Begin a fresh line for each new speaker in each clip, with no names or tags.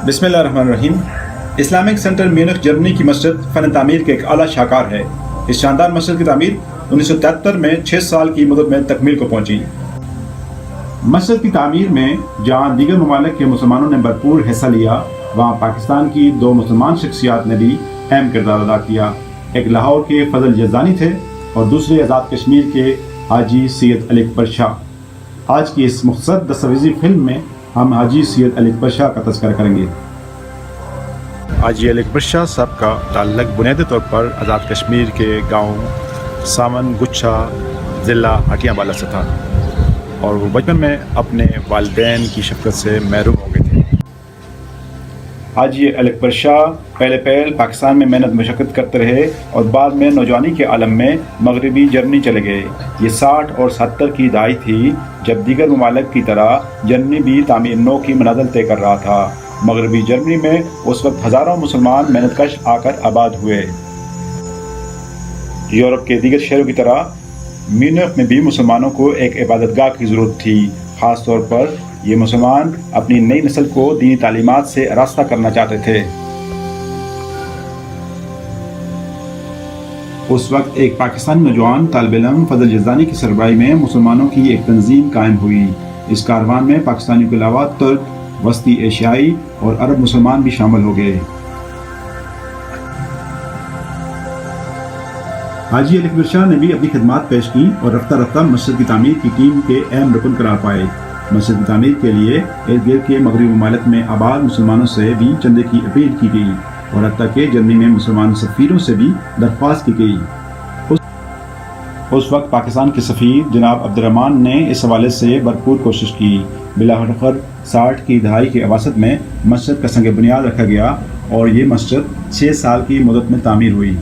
بسم اللہ الرحمن الرحیم۔ اسلامک سینٹر میونخ جرمنی کی مسجد فن تعمیر کے ایک اعلیٰ شاہکار ہے۔ اس شاندار مسجد کی تعمیر 1973 میں 6 سال کی مدت میں تکمیل کو پہنچی۔ مسجد کی تعمیر میں جہاں دیگر ممالک کے مسلمانوں نے بھرپور حصہ لیا، وہاں پاکستان کی 2 مسلمان شخصیات نے بھی اہم کردار ادا کیا۔ ایک لاہور کے فضل یزدانی تھے اور دوسرے آزاد کشمیر کے حاجی سید علی اکبر شاہ۔ آج کی اس مختصر دستاویزی فلم میں ہم حاجی سید علی اکبر شاہ کا تذکرہ کریں گے۔ حاجی علی اکبر شاہ صاحب کا تعلق بنیادی طور پر آزاد کشمیر کے گاؤں سامن گچھا ضلع ہٹیاں بالا سے تھا اور وہ بچپن میں اپنے والدین کی شفقت سے محروم ہو گئے تھے۔ حاجی علی اکبر شاہ پہلے پاکستان میں محنت مشقت کرتے رہے اور بعد میں نوجوانی کے عالم میں مغربی جرمنی چلے گئے۔ یہ 60 اور 70 کی دہائی تھی جب دیگر ممالک کی طرح جرمنی بھی تعمیر نو کی منازل طے کر رہا تھا۔ مغربی جرمنی میں اس وقت ہزاروں مسلمان محنت کش آ کر آباد ہوئے۔ یورپ کے دیگر شہروں کی طرح میونخ میں بھی مسلمانوں کو ایک عبادت گاہ کی ضرورت تھی۔ خاص طور پر یہ مسلمان اپنی نئی نسل کو دینی تعلیمات سے آراستہ کرنا چاہتے تھے۔ اس وقت ایک پاکستانی نوجوان طالب علم فضل یزدانی کی سربراہی میں مسلمانوں کی ایک تنظیم قائم ہوئی۔ اس کاروان میں پاکستانیوں کے علاوہ ترک، وسطی ایشیائی اور عرب مسلمان بھی شامل ہو گئے۔ حاجی علی اکبر شاہ نے بھی اپنی خدمات پیش کی اور رفتہ رفتہ مسجد کی تعمیر کی ٹیم کے اہم رکن قرار پائے۔ مسجد کی تعمیر کے لیے ارد گرد کے مغربی ممالک میں آباد مسلمانوں سے بھی چندے کی اپیل کی گئی اور حتیٰ کہ جرمنی میں مسلمان سفیروں سے بھی درخواست کی گئی۔ اس وقت پاکستان کے سفیر جناب عبدالرحمان نے اس حوالے سے بھرپور کوشش کی۔ بلاخر 60 کی دہائی کے اواسط میں مسجد کا سنگ بنیاد رکھا گیا اور یہ مسجد 6 سال کی مدت میں تعمیر ہوئی۔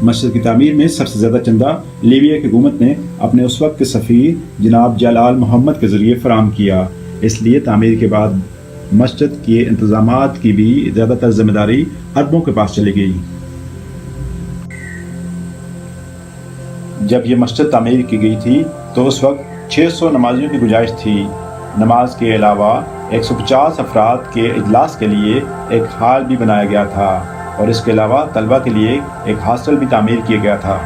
مسجد کی تعمیر میں سب سے زیادہ چندہ لیبیا کی حکومت نے اپنے اس وقت کے سفیر جناب جلال محمد کے ذریعے فراہم کیا۔ اس لیے تعمیر کے بعد مسجد کے انتظامات کی بھی زیادہ تر ذمہ داری عربوں کے پاس چلی گئی۔ جب یہ مسجد تعمیر کی گئی تھی تو اس وقت 600 نمازیوں کی گنجائش تھی۔ نماز کے علاوہ 150 افراد کے اجلاس کے لیے ایک ہال بھی بنایا گیا تھا اور اس کے علاوہ طلبہ کے لیے ایک ہاسٹل بھی تعمیر کیا گیا تھا۔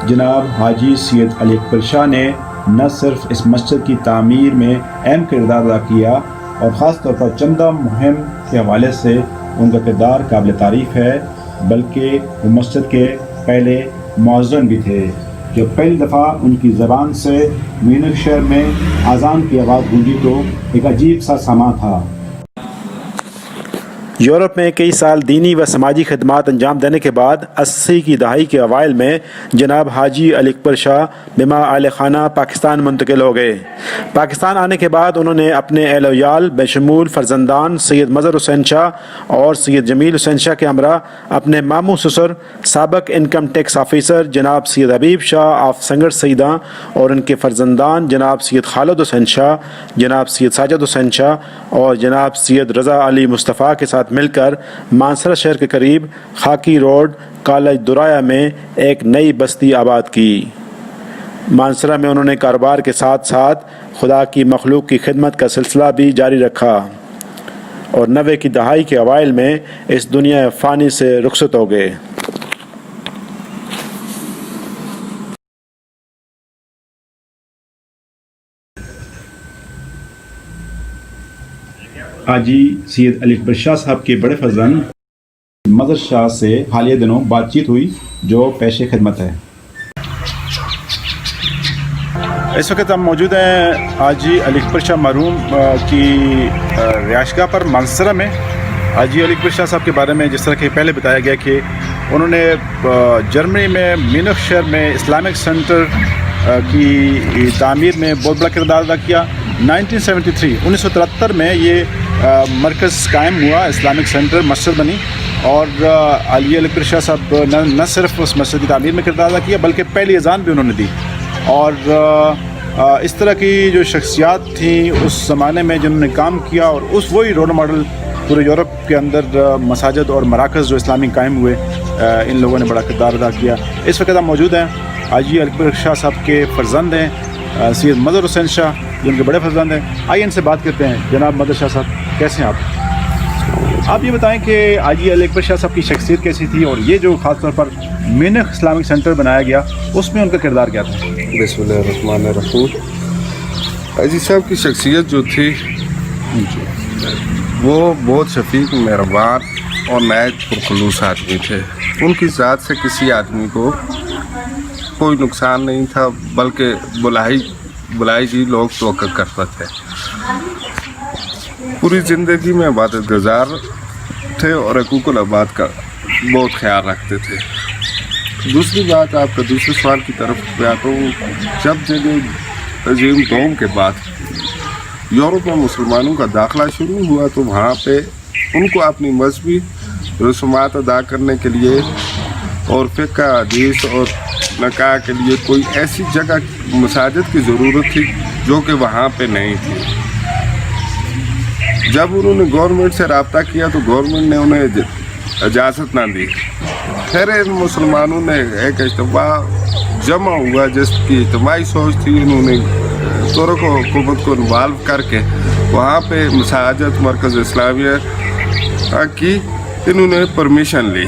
جناب حاجی سید علی اکبر شاہ نے نہ صرف اس مسجد کی تعمیر میں اہم کردار ادا کیا اور خاص طور پر چندہ مہم کے حوالے سے ان کا کردار قابل تعریف ہے، بلکہ وہ مسجد کے پہلے مؤذن بھی تھے جو پہلی دفعہ ان کی زبان سے میونخ شہر میں اذان کی آواز گونجی تو ایک عجیب سا سماں تھا۔ یورپ میں کئی سال دینی و سماجی خدمات انجام دینے کے بعد 80 کی دہائی کے اوائل میں جناب حاجی علی اکبر شاہ بما اہل خانہ پاکستان منتقل ہو گئے۔ پاکستان آنے کے بعد انہوں نے اپنے اہل ویال بشمول فرزندان سید مظہر حسین شاہ اور سید جمیل حسین شاہ کے ہمراہ اپنے ماموں سسر سابق انکم ٹیکس آفیسر جناب سید حبیب شاہ آف سنگر سیداں اور ان کے فرزندان جناب سید خالد حسین شاہ، جناب سید ساجد حسین شاہ اور جناب سید رضا علی مصطفیٰ کے ساتھ مل کر مانسرہ شہر کے قریب خاکی روڈ کالج درایا میں ایک نئی بستی آباد کی۔ مانسرہ میں انہوں نے کاروبار کے ساتھ ساتھ خدا کی مخلوق کی خدمت کا سلسلہ بھی جاری رکھا اور 90 کی دہائی کے اوائل میں اس دنیا فانی سے رخصت ہو گئے۔ حاجی سید علی اکبر شاہ صاحب کے بڑے فرزند مظہر شاہ سے حالیہ دنوں بات چیت ہوئی جو پیش خدمت ہے۔ اس وقت ہم موجود ہیں حاجی علی اکبر شاہ مرحوم کی رہائش گاہ پر مانسرہ میں۔ حاجی علی اکبر شاہ صاحب کے بارے میں جس طرح کہ پہلے بتایا گیا کہ انہوں نے جرمنی میں میونخ شہر میں اسلامک سینٹر کی تعمیر میں بہت بڑا کردار ادا کیا۔ 1973 میں یہ مرکز قائم ہوا، اسلامک سینٹر مسجد بنی اور علی اکبر شاہ صاحب نہ صرف اس مسجد کی تعمیر میں کردار ادا کیا بلکہ پہلی اذان بھی انہوں نے دی۔ اور اس طرح کی جو شخصیات تھیں اس زمانے میں جنہوں نے کام کیا اور وہی رول ماڈل پورے یورپ کے اندر مساجد اور مراکز جو اسلامی قائم ہوئے، ان لوگوں نے بڑا کردار ادا کیا۔ اس وقت ہم موجود ہیں حاجی علی اکبر شاہ صاحب کے فرزند ہیں سید مظہر حسین شاہ جو ان کے بڑے فرزند ہیں. آئیے ان سے بات کرتے ہیں. جناب مظہر شاہ صاحب کیسے ہیں آپ یہ بتائیں کہ حاجی علی اکبر شاہ صاحب کی شخصیت کیسی تھی, اور یہ جو خاص طور پر مینخ اسلامک سینٹر بنایا گیا اس میں ان کا کردار کیا تھا؟
بسم اللہ الرحمن الرحیم. حاجی صاحب کی شخصیت جو تھی وہ بہت شفیق, مہربان اور نہایت پرخلوص آدمی تھے. ان کی ذات سے کسی آدمی کو کوئی نقصان نہیں تھا, بلکہ بلائی کی لوگ توقع کرتے تھے. پوری زندگی میں عبادت گزار تھے اور حقوق العباد کا بہت خیال رکھتے تھے. دوسری بات, آپ کا دوسرے سوال کی طرف پہ آتا ہوں. جب جنگ عظیم دوم کے بعد یورپ میں مسلمانوں کا داخلہ شروع ہوا تو وہاں پہ ان کو اپنی مذہبی رسومات ادا کرنے کے لیے اور فقہ حدیث اور نکاح کے لیے کوئی ایسی جگہ مساجد کی ضرورت تھی جو کہ وہاں پہ نہیں تھی. جب انہوں نے گورنمنٹ سے رابطہ کیا تو گورنمنٹ نے انہیں اجازت نہ دی. پھر ان مسلمانوں نے ایک اجتماع جمع ہوا جس کی اجتماعی سوچ تھی. انہوں نے ترک حکومت کو انوالو کر کے وہاں پہ مساجد مرکز اسلامیہ کی انہوں نے پرمیشن لی,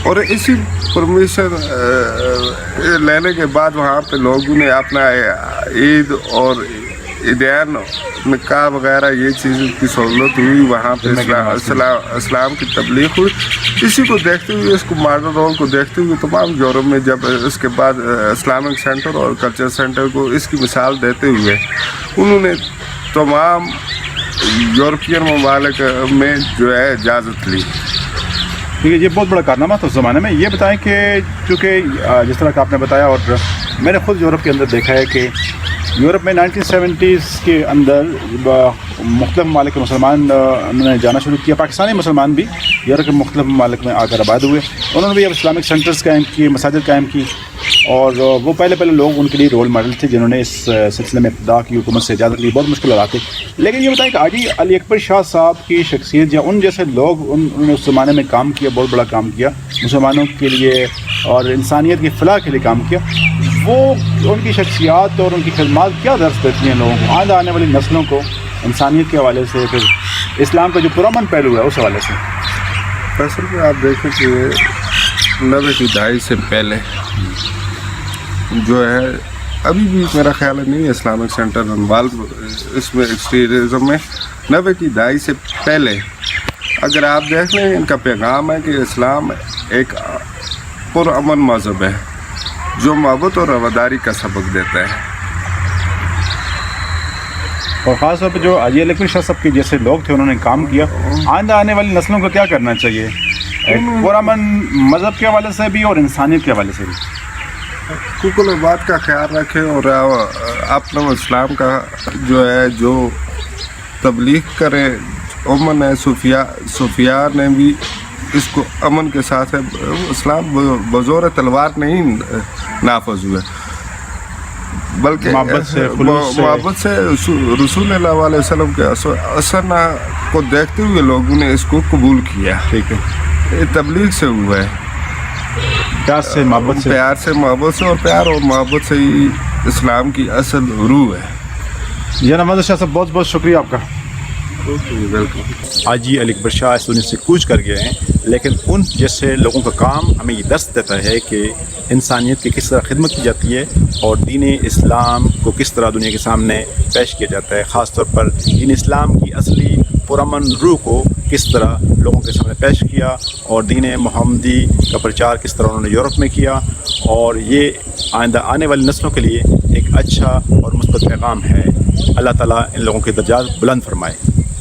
اور اسی پرمیشن لینے کے بعد وہاں پہ لوگوں نے اپنا عید اور عیدین نکاح وغیرہ یہ چیزوں کی سہولت ہوئی. وہاں پہ اسلام کی تبلیغ ہوئی. اسی کو دیکھتے ہوئے, اس کو ماڈرن رول کو دیکھتے ہوئے تمام یورپ میں جب اس کے بعد اسلامک سینٹر اور کلچر سینٹر کو اس کی مثال دیتے ہوئے انہوں نے تمام یورپین ممالک میں جو ہے اجازت لی.
ٹھیک ہے, یہ بہت بڑا کارنامہ تھا اس زمانے میں. یہ بتائیں کہ چونکہ جس طرح کا آپ نے بتایا اور میں نے خود یورپ کے اندر دیکھا ہے کہ یورپ میں 1970s کے اندر مختلف ممالک کے مسلمان نے جانا شروع کیا. پاکستانی مسلمان بھی یورپ کے مختلف ممالک میں آ کر آباد ہوئے. انہوں نے بھی اب اسلامک سینٹرز قائم کیے, مساجد قائم کی, اور وہ پہلے لوگ ان کے لیے رول ماڈل تھے جنہوں نے اس سلسلے میں ابتدا کی, حکومت سے اجازت لی. بہت مشکل حالات تھے. لیکن یہ بتائیں کہ حاجی علی اکبر شاہ صاحب کی شخصیت یا ان جیسے لوگ انہوں نے اس زمانے میں کام کیا, بہت بڑا کام کیا مسلمانوں کے لیے اور انسانیت کی فلاح کے لیے کام کیا, وہ ان کی شخصیات اور ان کی خدمات کیا درس دیتی ہیں لوگوں کو, آنے والی نسلوں کو, انسانیت کے حوالے سے, پھر اسلام کا جو پرامن پہلو ہے اس حوالے سے؟
اصل میں آپ دیکھیں کہ 90 کی دہائی سے پہلے جو ہے ابھی بھی میرا خیال ہے نہیں اسلامک سینٹر انوالو اس میں ایکسٹریزم میں. 90 کی دہائی سے پہلے اگر آپ دیکھ لیں ان کا پیغام ہے کہ اسلام ایک پرامن مذہب ہے جو محبت اور رواداری کا سبق دیتا ہے.
اور خاص طور پہ جو حاجی علی اکبر شاہ صاحب کے جیسے لوگ تھے انہوں نے کام کیا. آنے والی نسلوں کو کیا کرنا چاہیے پرامن مذہب کے حوالے سے بھی اور انسانیت کے حوالے سے بھی؟
حقوق العباد کا خیال رکھیں اور اپنا اسلام کا جو ہے جو تبلیغ کریں. امن ہے, صوفیاء نے بھی اس کو امن کے ساتھ ہے. اسلام بزور تلوار نہیں نافذ ہوئے بلکہ محبت سے رسول اللہ علیہ وسلم کے اثر کو دیکھتے ہوئے لوگوں نے اس کو قبول کیا.
ٹھیک ہے,
یہ تبلیغ سے ہوا ہے,
پیار سے محبت سے اور پیار اور محبت سے ہی اسلام کی اصل روح ہے. جناب مظہر شاہ صاحب بہت بہت شکریہ آپ کا. حاجی علی اکبر شاہ اس دنیا سے کوچ کر گئے ہیں, لیکن ان جیسے لوگوں کا کام ہمیں یہ درس دیتا ہے کہ انسانیت کی کس طرح خدمت کی جاتی ہے اور دین اسلام کو کس طرح دنیا کے سامنے پیش کیا جاتا ہے. خاص طور پر دین اسلام کی اصلی پرامن روح کو کس طرح لوگوں کے سامنے پیش کیا اور دین محمدی کا پرچار کس طرح انہوں نے یورپ میں کیا, اور یہ آنے والی نسلوں کے لیے ایک اچھا اور مثبت پیغام ہے. اللہ تعالیٰ ان لوگوں کے درجات بلند فرمائے.